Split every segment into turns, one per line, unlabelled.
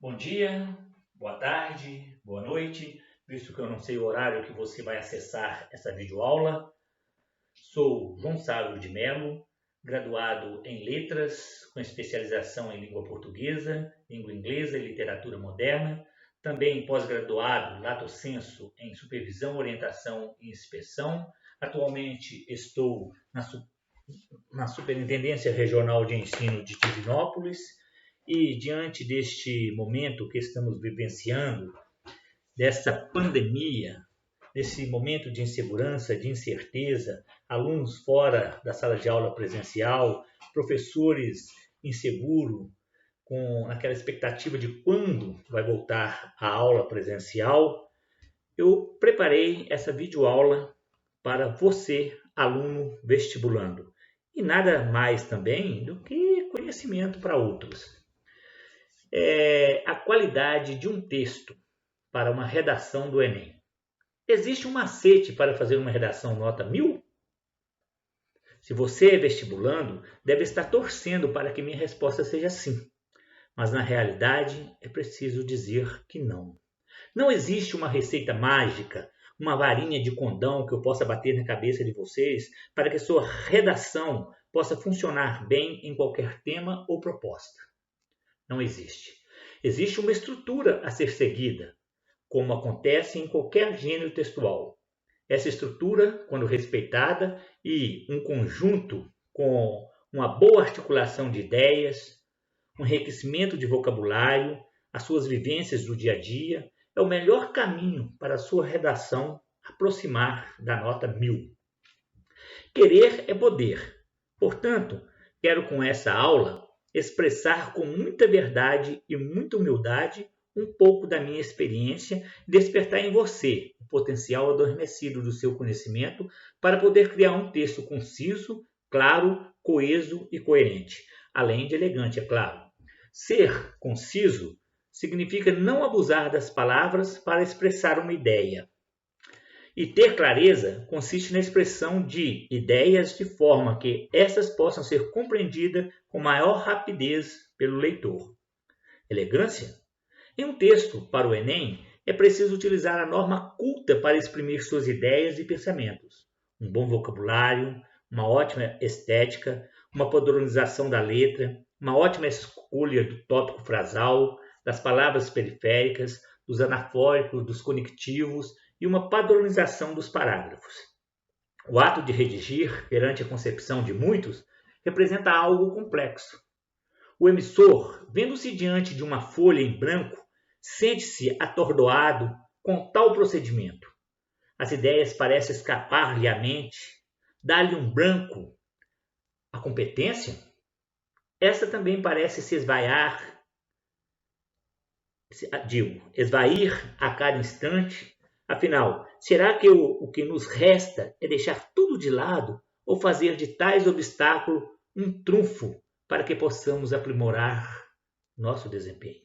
Bom dia, boa tarde, boa noite, visto que eu não sei o horário que você vai acessar essa videoaula. Sou João Sávio de Mello, graduado em Letras, com especialização em Língua Portuguesa, Língua Inglesa e Literatura Moderna. Também pós-graduado, lato sensu, em Supervisão, Orientação e Inspeção. Atualmente estou na Superintendência Regional de Ensino de Divinópolis. E diante deste momento que estamos vivenciando, desta pandemia, desse momento de insegurança, de incerteza, alunos fora da sala de aula presencial, professores inseguros, com aquela expectativa de quando vai voltar a aula presencial, eu preparei essa videoaula para você, aluno vestibulando. E nada mais também do que conhecimento para outros. A qualidade de um texto para uma redação do Enem. Existe um macete para fazer uma redação nota 1000? Se você é vestibulando, deve estar torcendo para que minha resposta seja sim. Mas na realidade é preciso dizer que não. Não existe uma receita mágica, uma varinha de condão que eu possa bater na cabeça de vocês para que sua redação possa funcionar bem em qualquer tema ou proposta. Não existe. Existe uma estrutura a ser seguida, como acontece em qualquer gênero textual. Essa estrutura, quando respeitada e um conjunto com uma boa articulação de ideias, um enriquecimento de vocabulário, as suas vivências do dia a dia, é o melhor caminho para a sua redação aproximar da nota 1000. Querer é poder. Portanto, quero com essa aula expressar com muita verdade e muita humildade um pouco da minha experiência e despertar em você o potencial adormecido do seu conhecimento para poder criar um texto conciso, claro, coeso e coerente, além de elegante, é claro. Ser conciso significa não abusar das palavras para expressar uma ideia. E ter clareza consiste na expressão de ideias de forma que essas possam ser compreendidas com maior rapidez pelo leitor. Elegância? Em um texto para o Enem, é preciso utilizar a norma culta para exprimir suas ideias e pensamentos. Um bom vocabulário, uma ótima estética, uma padronização da letra, uma ótima escolha do tópico frasal, das palavras periféricas, dos anafóricos, dos conectivos e uma padronização dos parágrafos. O ato de redigir, perante a concepção de muitos, representa algo complexo. O emissor, vendo-se diante de uma folha em branco, sente-se atordoado com tal procedimento. As ideias parecem escapar-lhe à mente, dá-lhe um branco. A competência? Esta também parece se esvair a cada instante. Afinal, será que o que nos resta é deixar tudo de lado ou fazer de tais obstáculos um trunfo para que possamos aprimorar nosso desempenho?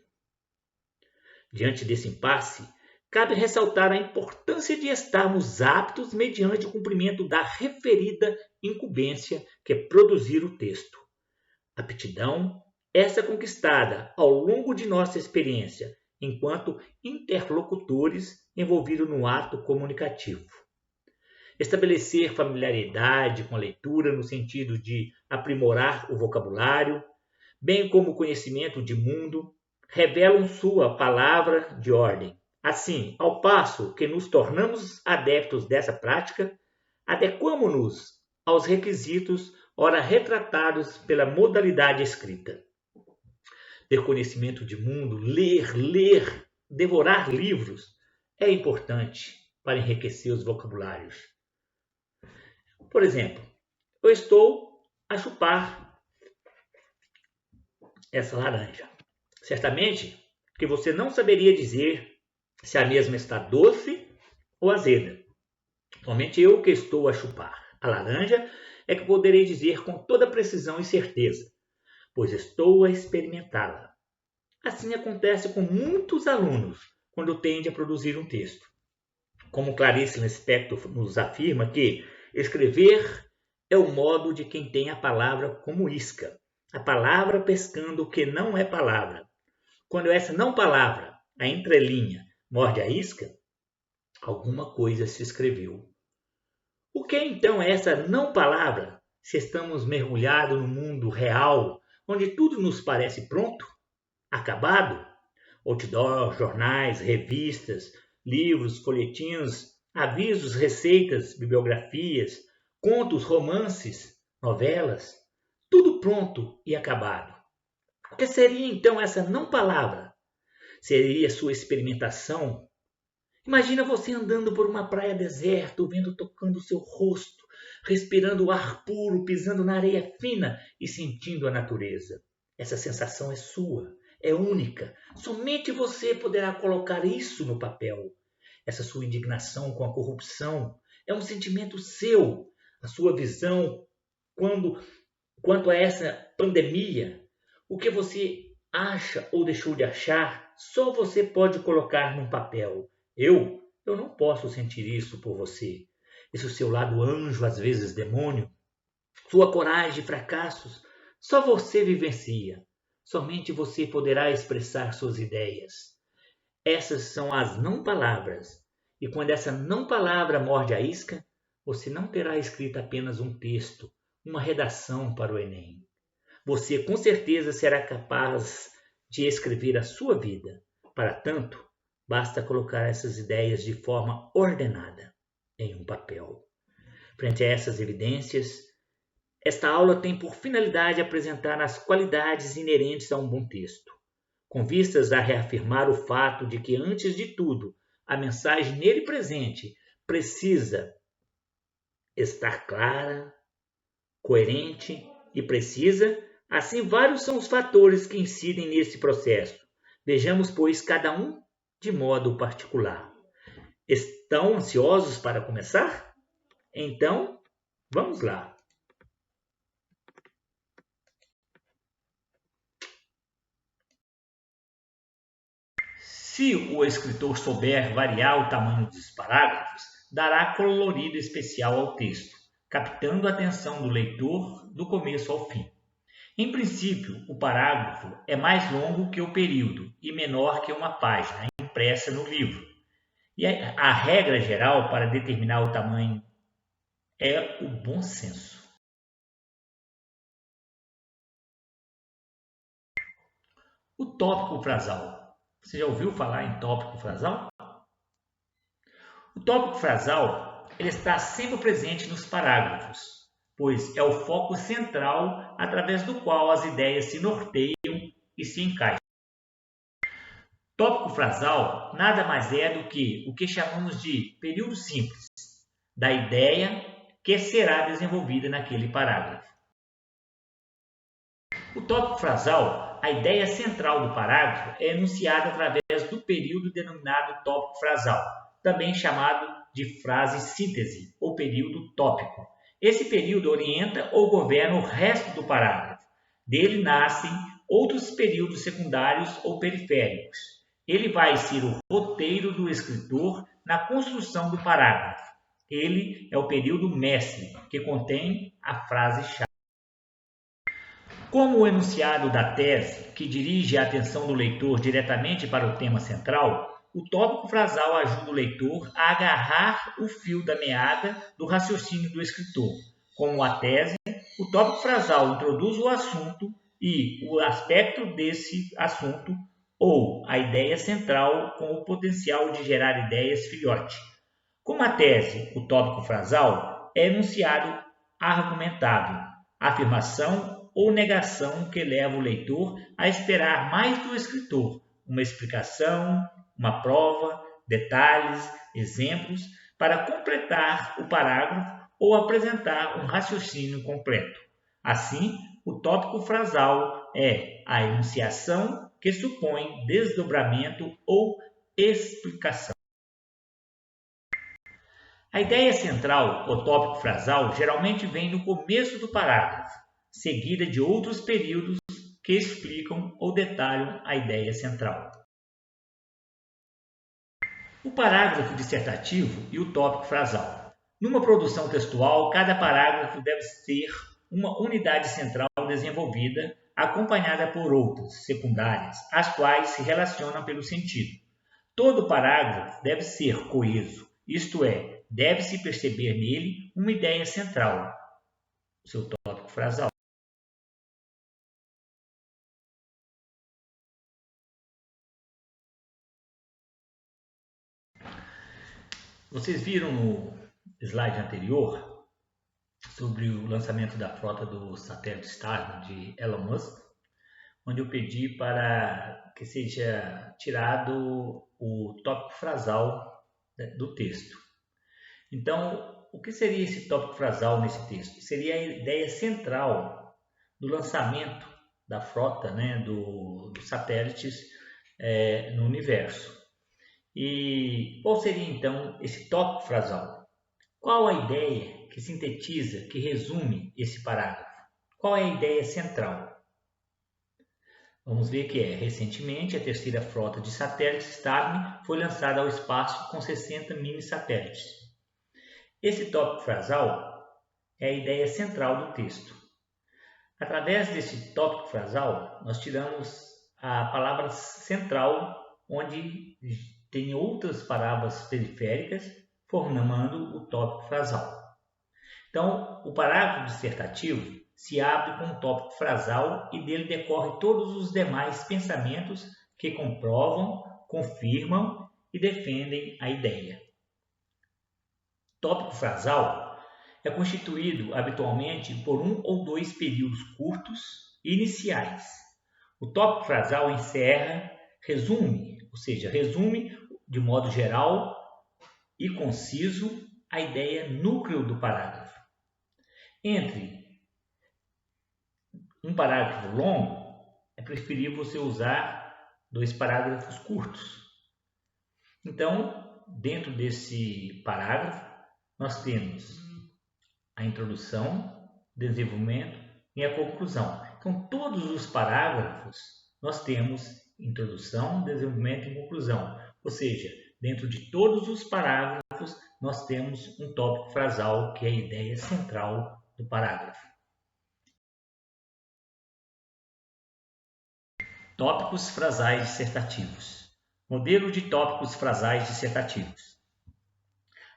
Diante desse impasse, cabe ressaltar a importância de estarmos aptos mediante o cumprimento da referida incumbência que é produzir o texto. Aptidão, essa conquistada ao longo de nossa experiência enquanto interlocutores envolvidos no ato comunicativo. Estabelecer familiaridade com a leitura no sentido de aprimorar o vocabulário, bem como o conhecimento de mundo, revelam sua palavra de ordem. Assim, ao passo que nos tornamos adeptos dessa prática, adequamo-nos aos requisitos ora retratados pela modalidade escrita. Ter conhecimento de mundo, ler, devorar livros é importante para enriquecer os vocabulários. Por exemplo, eu estou a chupar essa laranja. Certamente que você não saberia dizer se a mesma está doce ou azeda. Somente eu que estou a chupar a laranja é que poderei dizer com toda precisão e certeza, pois estou a experimentá-la. Assim acontece com muitos alunos quando tendem a produzir um texto. Como Clarice Lispector nos afirma que escrever é o modo de quem tem a palavra como isca, a palavra pescando o que não é palavra. Quando essa não palavra, a entrelinha, morde a isca, alguma coisa se escreveu. O que então é essa não palavra, se estamos mergulhados no mundo real, onde tudo nos parece pronto, acabado? Outdoor, jornais, revistas, livros, folhetins, avisos, receitas, bibliografias, contos, romances, novelas, tudo pronto e acabado. O que seria então essa não palavra? Seria sua experimentação? Imagina você andando por uma praia deserta, o vento tocando seu rosto, respirando o ar puro, pisando na areia fina e sentindo a natureza. Essa sensação é sua, é única. Somente você poderá colocar isso no papel. Essa sua indignação com a corrupção é um sentimento seu. A sua visão quanto a essa pandemia, o que você acha ou deixou de achar, só você pode colocar num papel. Eu não posso sentir isso por você. Esse seu lado anjo, às vezes demônio, sua coragem e fracassos, só você vivencia. Somente você poderá expressar suas ideias. Essas são as não palavras. E quando essa não palavra morde a isca, você não terá escrito apenas um texto, uma redação para o Enem. Você com certeza será capaz de escrever a sua vida. Para tanto, basta colocar essas ideias de forma ordenada em um papel. Frente a essas evidências, esta aula tem por finalidade apresentar as qualidades inerentes a um bom texto, com vistas a reafirmar o fato de que, antes de tudo, a mensagem nele presente precisa estar clara, coerente e precisa. Assim, vários são os fatores que incidem nesse processo. Vejamos, pois, cada um de modo particular. Estão ansiosos para começar? Então, vamos lá. Se o escritor souber variar o tamanho dos parágrafos, dará colorido especial ao texto, captando a atenção do leitor do começo ao fim. Em princípio, o parágrafo é mais longo que o período e menor que uma página impressa no livro. E a regra geral para determinar o tamanho é o bom senso. O tópico frasal. Você já ouviu falar em tópico frasal? O tópico frasal ele está sempre presente nos parágrafos, pois é o foco central através do qual as ideias se norteiam e se encaixam. Tópico frasal nada mais é do que o que chamamos de período simples da ideia que será desenvolvida naquele parágrafo. O tópico frasal, a ideia central do parágrafo, é enunciada através do período denominado tópico frasal, também chamado de frase síntese ou período tópico. Esse período orienta ou governa o resto do parágrafo. Dele nascem outros períodos secundários ou periféricos. Ele vai ser o roteiro do escritor na construção do parágrafo. Ele é o período mestre, que contém a frase-chave. Como o enunciado da tese, que dirige a atenção do leitor diretamente para o tema central, o tópico frasal ajuda o leitor a agarrar o fio da meada do raciocínio do escritor. Como a tese, o tópico frasal introduz o assunto e o aspecto desse assunto ou a ideia central com o potencial de gerar ideias filhote. Como a tese, o tópico frasal é enunciado argumentável, afirmação ou negação que leva o leitor a esperar mais do escritor, uma explicação, uma prova, detalhes, exemplos, para completar o parágrafo ou apresentar um raciocínio completo. Assim, o tópico frasal é a enunciação que supõe desdobramento ou explicação. A ideia central, ou tópico frasal, geralmente vem no começo do parágrafo, seguida de outros períodos que explicam ou detalham a ideia central. O parágrafo dissertativo e o tópico frasal. Numa produção textual, cada parágrafo deve ter uma unidade central desenvolvida acompanhada por outras, secundárias, as quais se relacionam pelo sentido. Todo parágrafo deve ser coeso, isto é, deve-se perceber nele uma ideia central, o seu tópico frasal. Vocês viram no slide anterior sobre o lançamento da frota do satélite Starlink de Elon Musk, onde eu pedi para que seja tirado o tópico frasal do texto. Então, o que seria esse tópico frasal nesse texto? Seria a ideia central do lançamento da frota, dos satélites no universo. E qual seria então esse tópico frasal? Qual a ideia que sintetiza, que resume esse parágrafo? Qual é a ideia central? Vamos ver que recentemente a terceira frota de satélites Starlink foi lançada ao espaço com 60 mini satélites. Esse tópico frasal é a ideia central do texto. Através desse tópico frasal, nós tiramos a palavra central, onde tem outras palavras periféricas formando o tópico frasal. Então, o parágrafo dissertativo se abre com um tópico frasal e dele decorre todos os demais pensamentos que comprovam, confirmam e defendem a ideia. Tópico frasal é constituído habitualmente por um ou dois períodos curtos iniciais. O tópico frasal encerra, resume de modo geral e conciso a ideia núcleo do parágrafo. Entre um parágrafo longo, é preferível você usar 2 parágrafos curtos. Então, dentro desse parágrafo, nós temos a introdução, desenvolvimento e a conclusão. Então, todos os parágrafos nós temos introdução, desenvolvimento e conclusão. Ou seja, dentro de todos os parágrafos nós temos um tópico frasal, que é a ideia central do parágrafo. Tópicos frasais dissertativos. Modelo de tópicos frasais dissertativos.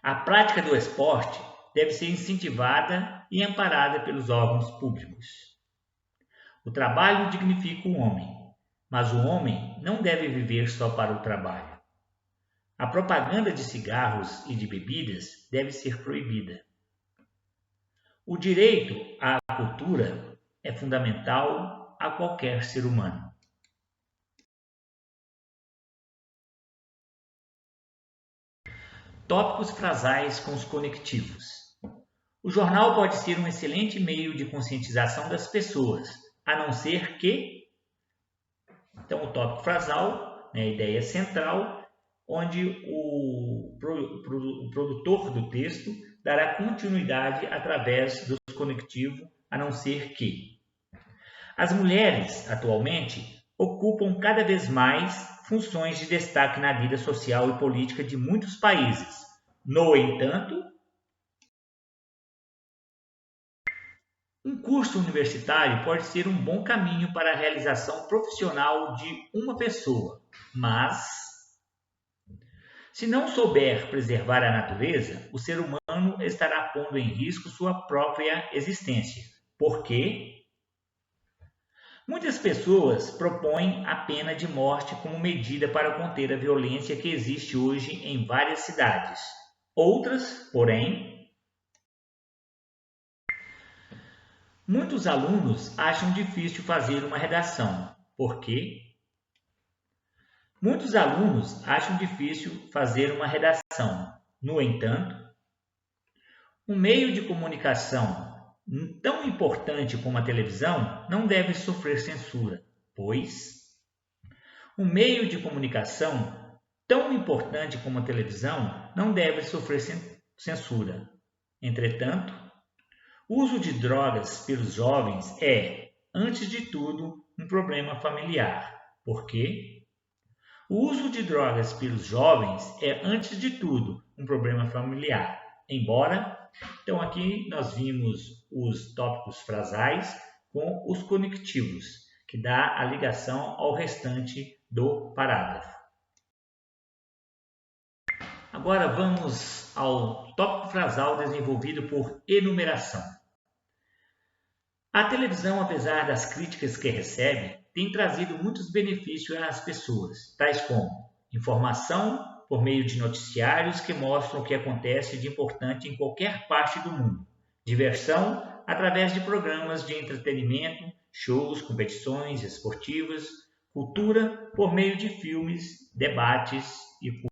A prática do esporte deve ser incentivada e amparada pelos órgãos públicos. O trabalho dignifica o homem, mas o homem não deve viver só para o trabalho. A propaganda de cigarros e de bebidas deve ser proibida. O direito à cultura é fundamental a qualquer ser humano. Tópicos frasais com os conectivos. O jornal pode ser um excelente meio de conscientização das pessoas, a não ser que... Então, o tópico frasal, a ideia central, onde o produtor do texto dará continuidade através do conectivo, a não ser que. As mulheres, atualmente, ocupam cada vez mais funções de destaque na vida social e política de muitos países. No entanto, um curso universitário pode ser um bom caminho para a realização profissional de uma pessoa, mas, se não souber preservar a natureza, o ser humano estará pondo em risco sua própria existência, porque muitas pessoas propõem a pena de morte como medida para conter a violência que existe hoje em várias cidades. Outras, porém, muitos alunos acham difícil fazer uma redação. Por quê? Muitos alunos acham difícil fazer uma redação. No entanto, um meio de comunicação tão importante como a televisão não deve sofrer censura, pois um meio de comunicação tão importante como a televisão não deve sofrer censura. Entretanto, o uso de drogas pelos jovens é, antes de tudo, um problema familiar. Por quê? O uso de drogas pelos jovens é, antes de tudo, um problema familiar. Então aqui nós vimos os tópicos frasais com os conectivos. que dá a ligação ao restante do parágrafo. Agora vamos ao tópico frasal desenvolvido por enumeração. A televisão, apesar das críticas que recebe, tem trazido muitos benefícios às pessoas, tais como informação por meio de noticiários que mostram o que acontece de importante em qualquer parte do mundo, diversão através de programas de entretenimento, shows, competições esportivas, cultura por meio de filmes, debates e cursos.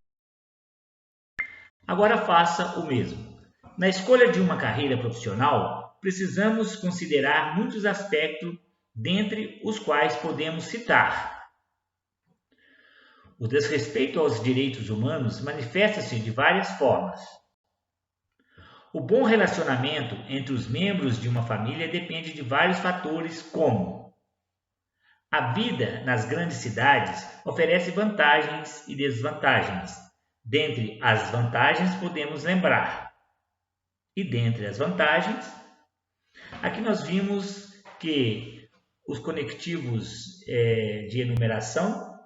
Agora faça o mesmo. Na escolha de uma carreira profissional, precisamos considerar muitos aspectos, dentre os quais podemos citar: o desrespeito aos direitos humanos manifesta-se de várias formas. O bom relacionamento entre os membros de uma família depende de vários fatores, como: a vida nas grandes cidades oferece vantagens e desvantagens. Dentre as vantagens podemos lembrar. E dentre as vantagens, aqui nós vimos que os conectivos de enumeração,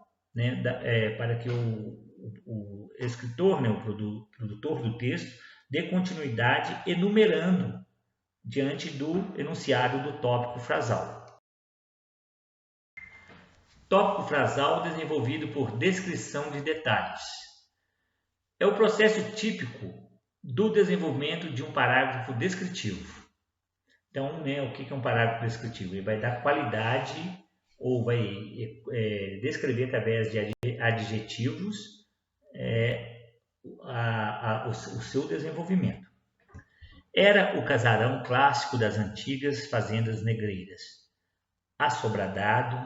para que o escritor, o produtor do texto, dê continuidade enumerando diante do enunciado do tópico frasal. Tópico frasal desenvolvido por descrição de detalhes. É o processo típico do desenvolvimento de um parágrafo descritivo. Então, o que é um parágrafo descritivo? Ele vai dar qualidade ou vai descrever através de adjetivos o seu desenvolvimento. Era o casarão clássico das antigas fazendas negreiras. Assobradado,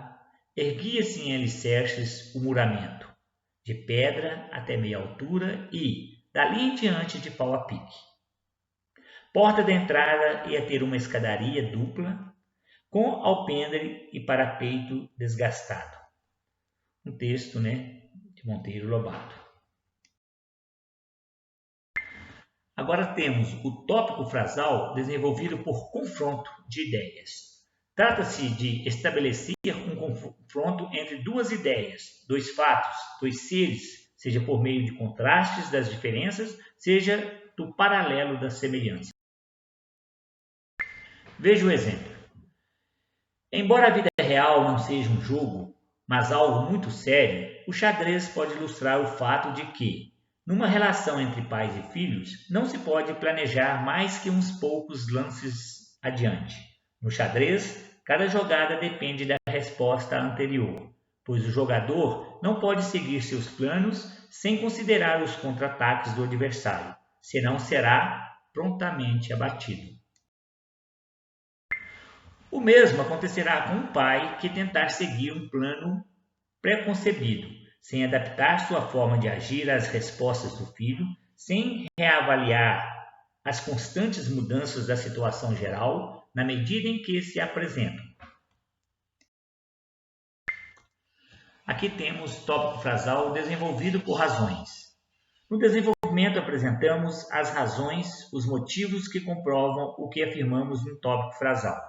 erguia-se em alicerces o muramento, de pedra até meia altura e, dali em diante, de pau a pique. Porta da entrada ia ter uma escadaria dupla, com alpendre e parapeito desgastado. Um texto, de Monteiro Lobato. Agora temos o tópico frasal desenvolvido por confronto de ideias. Trata-se de estabelecer um confronto entre duas ideias, dois fatos, dois seres, seja por meio de contrastes das diferenças, seja do paralelo das semelhanças. Veja o exemplo. Embora a vida real não seja um jogo, mas algo muito sério, o xadrez pode ilustrar o fato de que, numa relação entre pais e filhos, não se pode planejar mais que uns poucos lances adiante. No xadrez, cada jogada depende da resposta anterior, pois o jogador não pode seguir seus planos sem considerar os contra-ataques do adversário, senão será prontamente abatido. O mesmo acontecerá com um pai que tentar seguir um plano preconcebido, sem adaptar sua forma de agir às respostas do filho, sem reavaliar as constantes mudanças da situação geral na medida em que se apresentam. Aqui temos tópico frasal desenvolvido por razões. No desenvolvimento apresentamos as razões, os motivos que comprovam o que afirmamos no tópico frasal.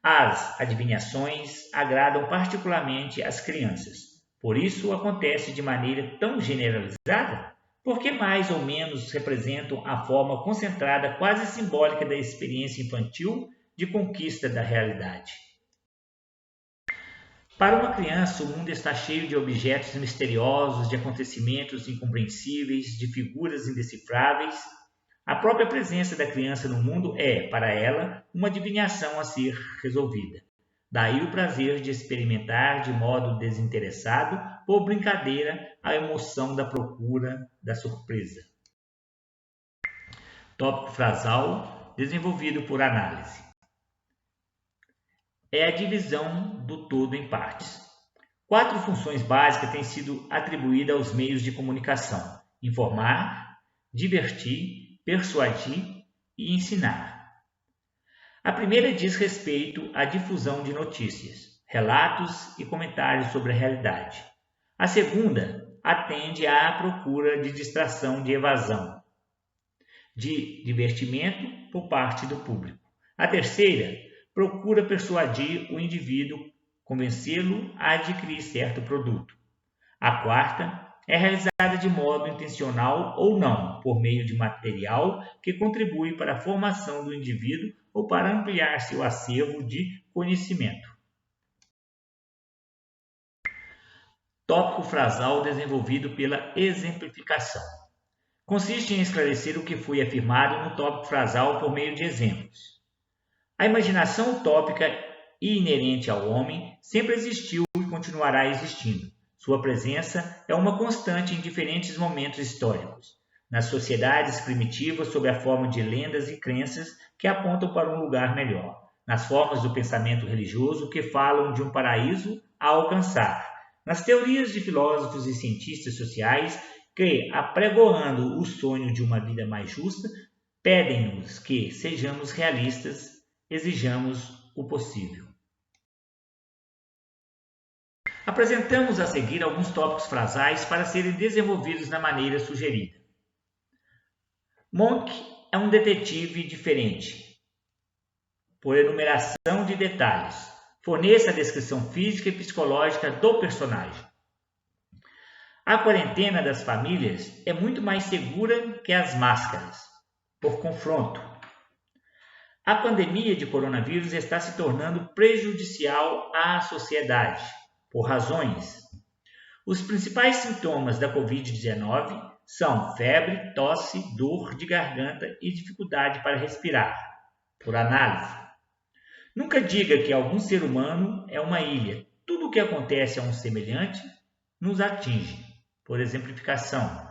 As adivinhações agradam particularmente às crianças. Por isso acontece de maneira tão generalizada, porque mais ou menos representam a forma concentrada quase simbólica da experiência infantil de conquista da realidade. Para uma criança, o mundo está cheio de objetos misteriosos, de acontecimentos incompreensíveis, de figuras indecifráveis. A própria presença da criança no mundo é, para ela, uma adivinhação a ser resolvida. Daí o prazer de experimentar de modo desinteressado, por brincadeira, a emoção da procura, da surpresa. Tópico frasal desenvolvido por análise. É a divisão do todo em partes. 4 funções básicas têm sido atribuídas aos meios de comunicação: informar, divertir, persuadir e ensinar. A primeira diz respeito à difusão de notícias, relatos e comentários sobre a realidade. A segunda atende à procura de distração, de evasão, de divertimento por parte do público. A terceira procura persuadir o indivíduo convencê-lo a adquirir certo produto. A quarta é realizada de modo intencional ou não, por meio de material que contribui para a formação do indivíduo ou para ampliar seu acervo de conhecimento. Tópico frasal desenvolvido pela exemplificação. Consiste em esclarecer o que foi afirmado no tópico frasal por meio de exemplos. A imaginação utópica e inerente ao homem sempre existiu e continuará existindo. Sua presença é uma constante em diferentes momentos históricos, nas sociedades primitivas sob a forma de lendas e crenças que apontam para um lugar melhor, nas formas do pensamento religioso que falam de um paraíso a alcançar, nas teorias de filósofos e cientistas sociais que, apregoando o sonho de uma vida mais justa, pedem-nos que sejamos realistas, exijamos o possível. Apresentamos a seguir alguns tópicos frasais para serem desenvolvidos na maneira sugerida. Monk é um detetive diferente, por enumeração de detalhes. Forneça a descrição física e psicológica do personagem. A quarentena das famílias é muito mais segura que as máscaras, por confronto. A pandemia de coronavírus está se tornando prejudicial à sociedade, por razões. Os principais sintomas da Covid-19 são febre, tosse, dor de garganta e dificuldade para respirar, por análise. Nunca diga que algum ser humano é uma ilha. Tudo o que acontece a um semelhante nos atinge, por exemplificação.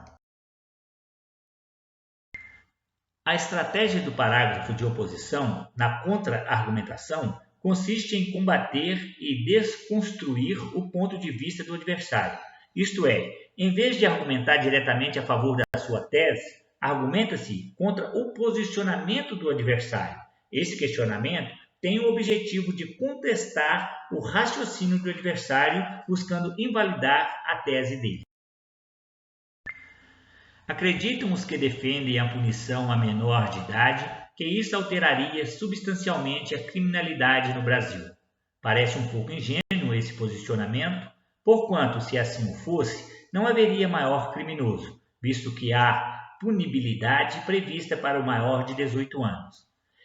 A estratégia do parágrafo de oposição na contra-argumentação consiste em combater e desconstruir o ponto de vista do adversário. Isto é, em vez de argumentar diretamente a favor da sua tese, argumenta-se contra o posicionamento do adversário. Esse questionamento tem o objetivo de contestar o raciocínio do adversário, buscando invalidar a tese dele. Acreditam os que defendem a punição a menor de idade que isso alteraria substancialmente a criminalidade no Brasil. Parece um pouco ingênuo esse posicionamento, porquanto, se assim o fosse, não haveria maior criminoso, visto que há punibilidade prevista para o maior de 18 anos.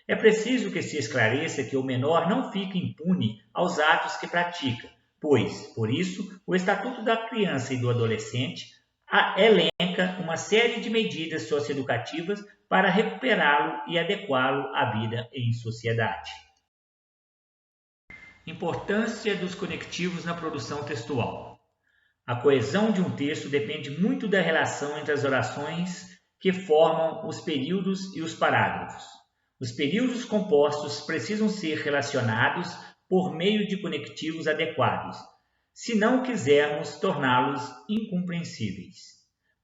É preciso que se esclareça que o menor não fica impune aos atos que pratica, pois, por isso, o Estatuto da Criança e do Adolescente elenca uma série de medidas socioeducativas para recuperá-lo e adequá-lo à vida em sociedade. Importância dos conectivos na produção textual. A coesão de um texto depende muito da relação entre as orações que formam os períodos e os parágrafos. Os períodos compostos precisam ser relacionados por meio de conectivos adequados, se não quisermos torná-los incompreensíveis.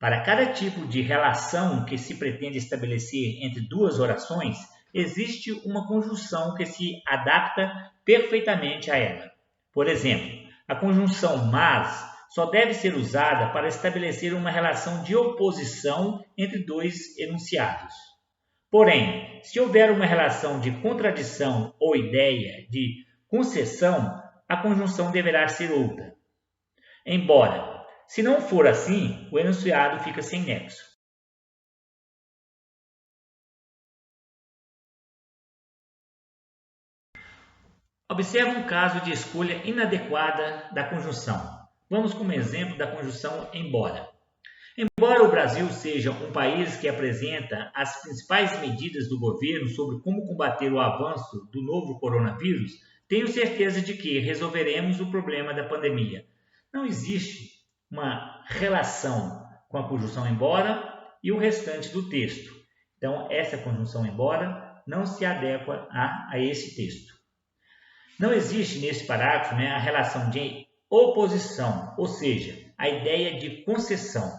Para cada tipo de relação que se pretende estabelecer entre duas orações, existe uma conjunção que se adapta perfeitamente a ela. Por exemplo, a conjunção mas só deve ser usada para estabelecer uma relação de oposição entre dois enunciados. Porém, se houver uma relação de contradição ou ideia de concessão, a conjunção deverá ser outra. Embora, se não for assim, o enunciado fica sem nexo. Observe um caso de escolha inadequada da conjunção. Vamos como exemplo da conjunção embora. Embora o Brasil seja um país que apresenta as principais medidas do governo sobre como combater o avanço do novo coronavírus, tenho certeza de que resolveremos o problema da pandemia. Não existe uma relação com a conjunção embora e o restante do texto. Então, essa conjunção embora não se adequa a esse texto. Não existe nesse parágrafo a relação de oposição, ou seja, a ideia de concessão,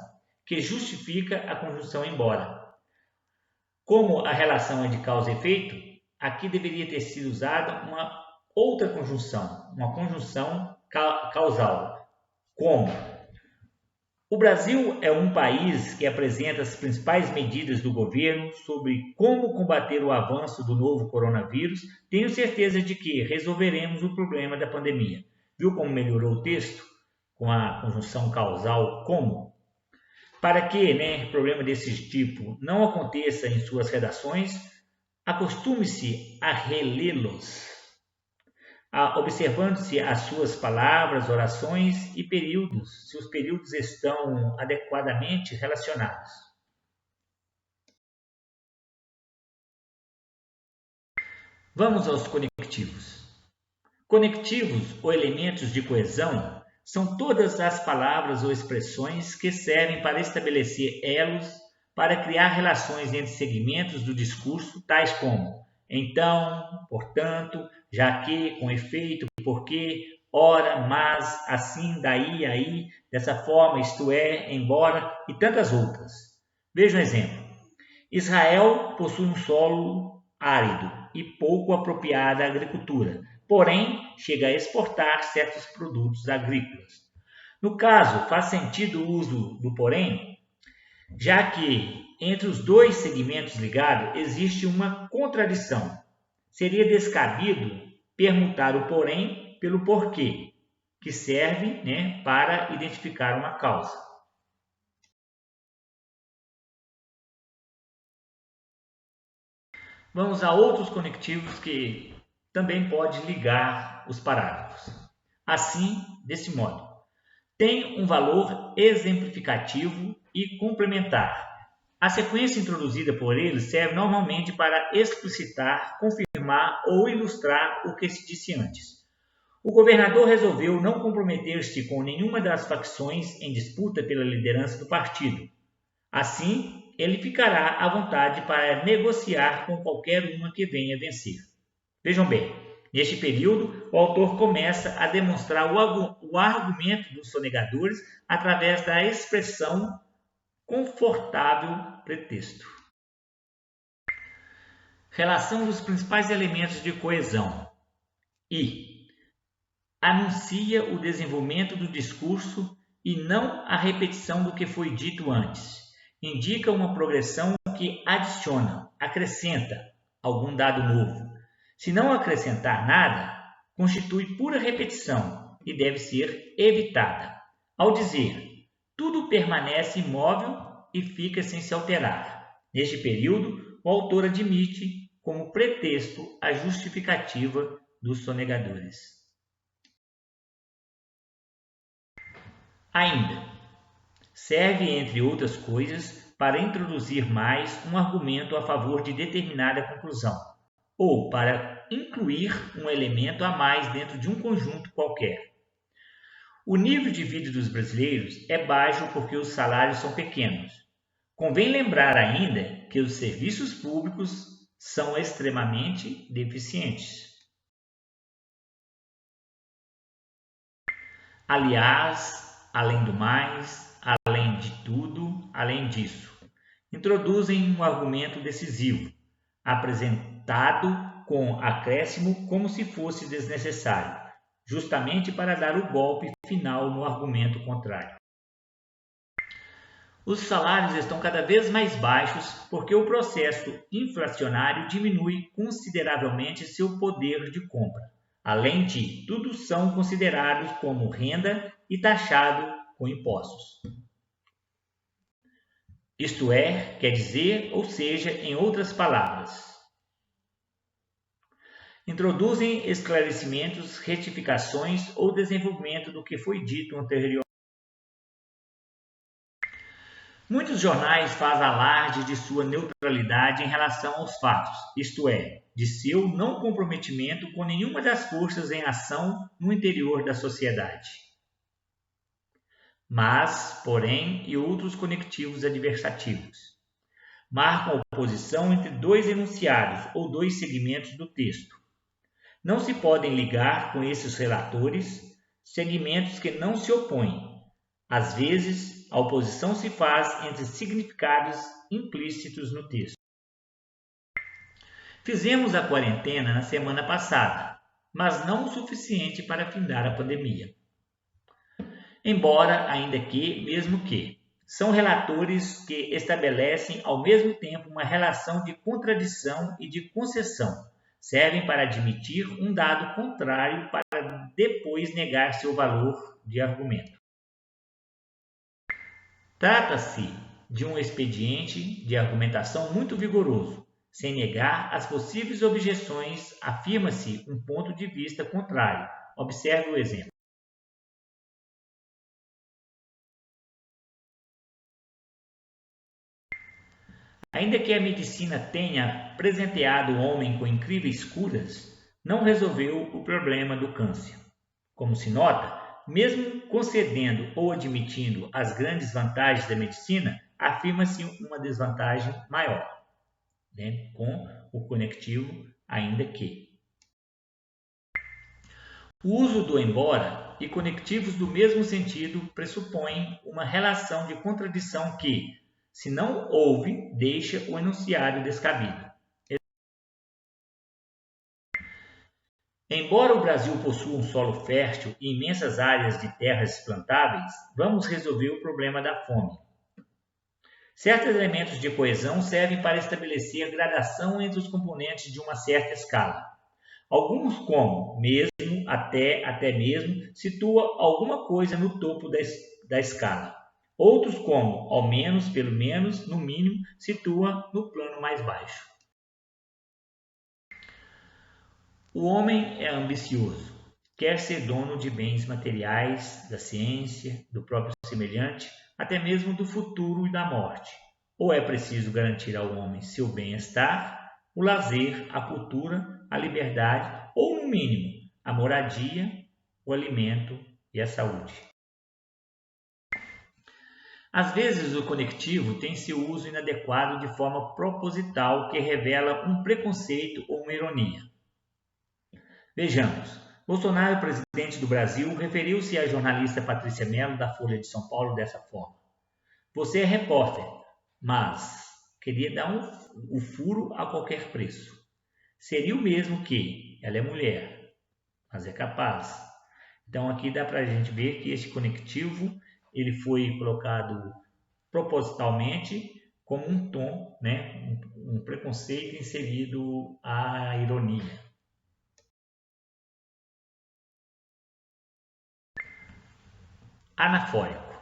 que justifica a conjunção embora. Como a relação é de causa e efeito, aqui deveria ter sido usada uma outra conjunção, uma conjunção causal. Como? O Brasil é um país que apresenta as principais medidas do governo sobre como combater o avanço do novo coronavírus. Tenho certeza de que resolveremos o problema da pandemia. Viu como melhorou o texto? Com a conjunção causal como? Para que, problema desse tipo não aconteça em suas redações, acostume-se a relê-los, observando-se as suas palavras, orações e períodos, se os períodos estão adequadamente relacionados. Vamos aos conectivos. Conectivos ou elementos de coesão são todas as palavras ou expressões que servem para estabelecer elos, para criar relações entre segmentos do discurso, tais como então, portanto, já que, com efeito, porque, ora, mas, assim, daí, aí, dessa forma, isto é, embora e tantas outras. Veja um exemplo. Israel possui um solo árido e pouco apropriado à agricultura, porém chega a exportar certos produtos agrícolas. No caso, faz sentido o uso do porém, já que entre os dois segmentos ligados existe uma contradição. Seria descabido permutar o porém pelo porquê, que serve para identificar uma causa. Vamos a outros conectivos que também pode ligar os parágrafos. Assim, desse modo, tem um valor exemplificativo e complementar. A sequência introduzida por ele serve normalmente para explicitar, confirmar ou ilustrar o que se disse antes. O governador resolveu não comprometer-se com nenhuma das facções em disputa pela liderança do partido. Assim, ele ficará à vontade para negociar com qualquer uma que venha vencer. Vejam bem, neste período, o autor começa a demonstrar o argumento dos sonegadores através da expressão confortável pretexto. Relação dos principais elementos de coesão. I. Anuncia o desenvolvimento do discurso e não a repetição do que foi dito antes. Indica uma progressão que adiciona, acrescenta algum dado novo. Se não acrescentar nada, constitui pura repetição e deve ser evitada. Ao dizer, tudo permanece imóvel e fica sem se alterar. Neste período, o autor admite como pretexto a justificativa dos sonegadores. Ainda, serve, entre outras coisas, para introduzir mais um argumento a favor de determinada conclusão, ou para incluir um elemento a mais dentro de um conjunto qualquer. O nível de vida dos brasileiros é baixo porque os salários são pequenos. Convém lembrar ainda que os serviços públicos são extremamente deficientes. Aliás, além do mais, além de tudo, além disso, introduzem um argumento decisivo, apresentado com acréscimo como se fosse desnecessário, justamente para dar o golpe final no argumento contrário. Os salários estão cada vez mais baixos porque o processo inflacionário diminui consideravelmente seu poder de compra. Além de tudo, são considerados como renda e taxados com impostos. Isto é, quer dizer, ou seja, em outras palavras, introduzem esclarecimentos, retificações ou desenvolvimento do que foi dito anteriormente. Muitos jornais fazem alarde de sua neutralidade em relação aos fatos, isto é, de seu não comprometimento com nenhuma das forças em ação no interior da sociedade. Mas, porém, e outros conectivos adversativos marcam a oposição entre dois enunciados ou dois segmentos do texto. Não se podem ligar com esses relatores segmentos que não se opõem. Às vezes, a oposição se faz entre significados implícitos no texto. Fizemos a quarentena na semana passada, mas não o suficiente para findar a pandemia. Embora, ainda que, mesmo que, são relatores que estabelecem ao mesmo tempo uma relação de contradição e de concessão, servem para admitir um dado contrário para depois negar seu valor de argumento. Trata-se de um expediente de argumentação muito vigoroso. Sem negar as possíveis objeções, afirma-se um ponto de vista contrário. Observe o exemplo. Ainda que a medicina tenha presenteado o homem com incríveis curas, não resolveu o problema do câncer. Como se nota, mesmo concedendo ou admitindo as grandes vantagens da medicina, afirma-se uma desvantagem maior, com o conectivo ainda que. O uso do embora e conectivos do mesmo sentido pressupõem uma relação de contradição que, se não houve, deixa o enunciado descabido. Embora o Brasil possua um solo fértil e imensas áreas de terras plantáveis, vamos resolver o problema da fome. Certos elementos de coesão servem para estabelecer gradação entre os componentes de uma certa escala. Alguns, como mesmo, até mesmo, situa alguma coisa no topo da escala. Outros, como ao menos, pelo menos, no mínimo, situa no plano mais baixo. O homem é ambicioso, quer ser dono de bens materiais, da ciência, do próprio semelhante, até mesmo do futuro e da morte. Ou é preciso garantir ao homem seu bem-estar, o lazer, a cultura, a liberdade ou, no mínimo, a moradia, o alimento e a saúde. Às vezes, o conectivo tem seu uso inadequado de forma proposital que revela um preconceito ou uma ironia. Vejamos, Bolsonaro, presidente do Brasil, referiu-se à jornalista Patrícia Mello, da Folha de São Paulo, dessa forma. Você é repórter, mas queria dar o furo a qualquer preço. Seria o mesmo que ela é mulher, mas é capaz. Então aqui dá para a gente ver que esse conectivo ele foi colocado propositalmente como um tom, um preconceito inserido à ironia. Anafórico.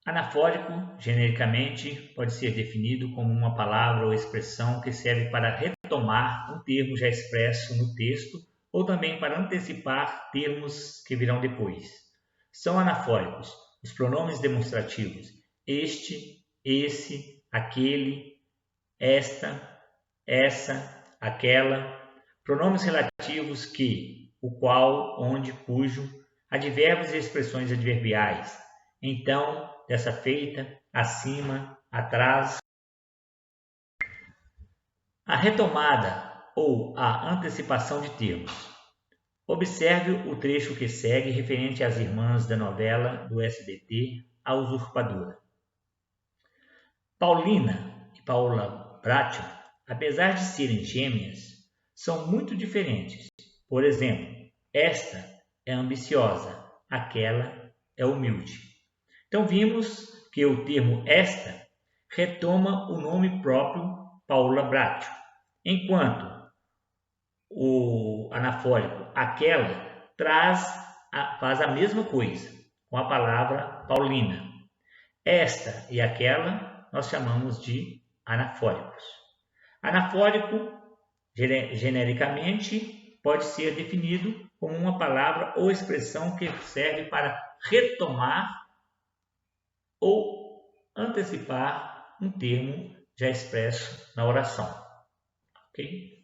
Anafórico, genericamente, pode ser definido como uma palavra ou expressão que serve para retomar um termo já expresso no texto ou também para antecipar termos que virão depois. São anafóricos os pronomes demonstrativos este, esse, aquele, esta, essa, aquela, pronomes relativos que, o qual, onde, cujo, advérbios e expressões adverbiais, então, dessa feita, acima, atrás. A retomada ou a antecipação de termos. Observe o trecho que segue referente às irmãs da novela do SBT, A Usurpadora. Paulina e Paula Bracho, apesar de serem gêmeas, são muito diferentes. Por exemplo, esta é ambiciosa, aquela é humilde. Então vimos que o termo esta retoma o nome próprio Paula Bracho, enquanto o anafórico aquela faz a mesma coisa com a palavra Paulina. Esta e aquela nós chamamos de anafóricos. Anafórico, genericamente, pode ser definido como uma palavra ou expressão que serve para retomar ou antecipar um termo já expresso na oração. Ok?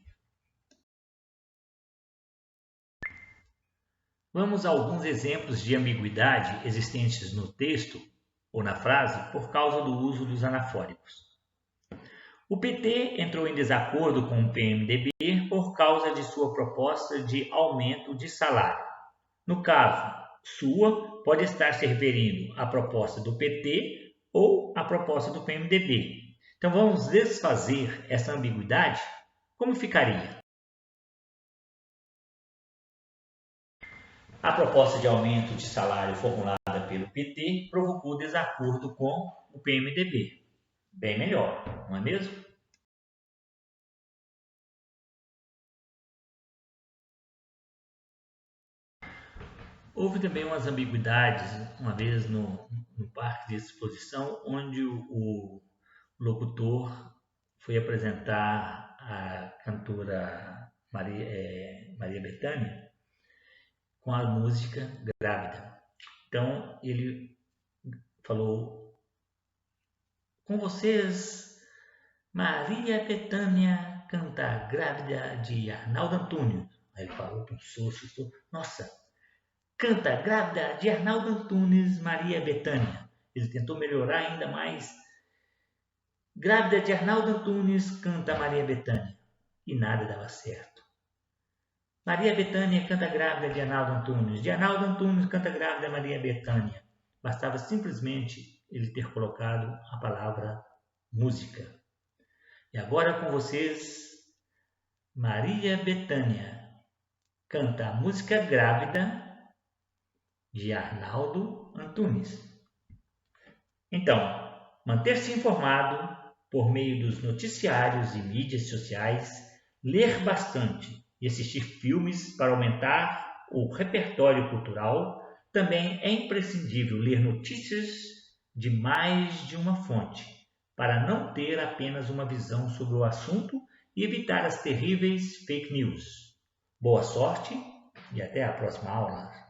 Vamos a alguns exemplos de ambiguidade existentes no texto ou na frase por causa do uso dos anafóricos. O PT entrou em desacordo com o PMDB por causa de sua proposta de aumento de salário. No caso, sua pode estar se referindo à proposta do PT ou à proposta do PMDB. Então vamos desfazer essa ambiguidade? Como ficaria? A proposta de aumento de salário formulada pelo PT provocou desacordo com o PMDB. Bem melhor, não é mesmo? Houve também umas ambiguidades, uma vez no parque de exposição, onde o locutor foi apresentar a cantora Maria Bethânia com a música Grávida. Então ele falou: com vocês, Maria Bethânia canta Grávida de Arnaldo Antunes. Aí ele falou, pensou, nossa, canta Grávida de Arnaldo Antunes, Maria Bethânia. Ele tentou melhorar ainda mais. Grávida de Arnaldo Antunes, canta Maria Bethânia. E nada dava certo. Maria Bethânia canta Grávida de Arnaldo Antunes. De Arnaldo Antunes canta Grávida Maria Bethânia. Bastava simplesmente ele ter colocado a palavra música. E agora com vocês, Maria Bethânia canta a música Grávida de Arnaldo Antunes. Então, manter-se informado por meio dos noticiários e mídias sociais, ler bastante e assistir filmes para aumentar o repertório cultural. Também é imprescindível ler notícias de mais de uma fonte, para não ter apenas uma visão sobre o assunto e evitar as terríveis fake news. Boa sorte e até a próxima aula!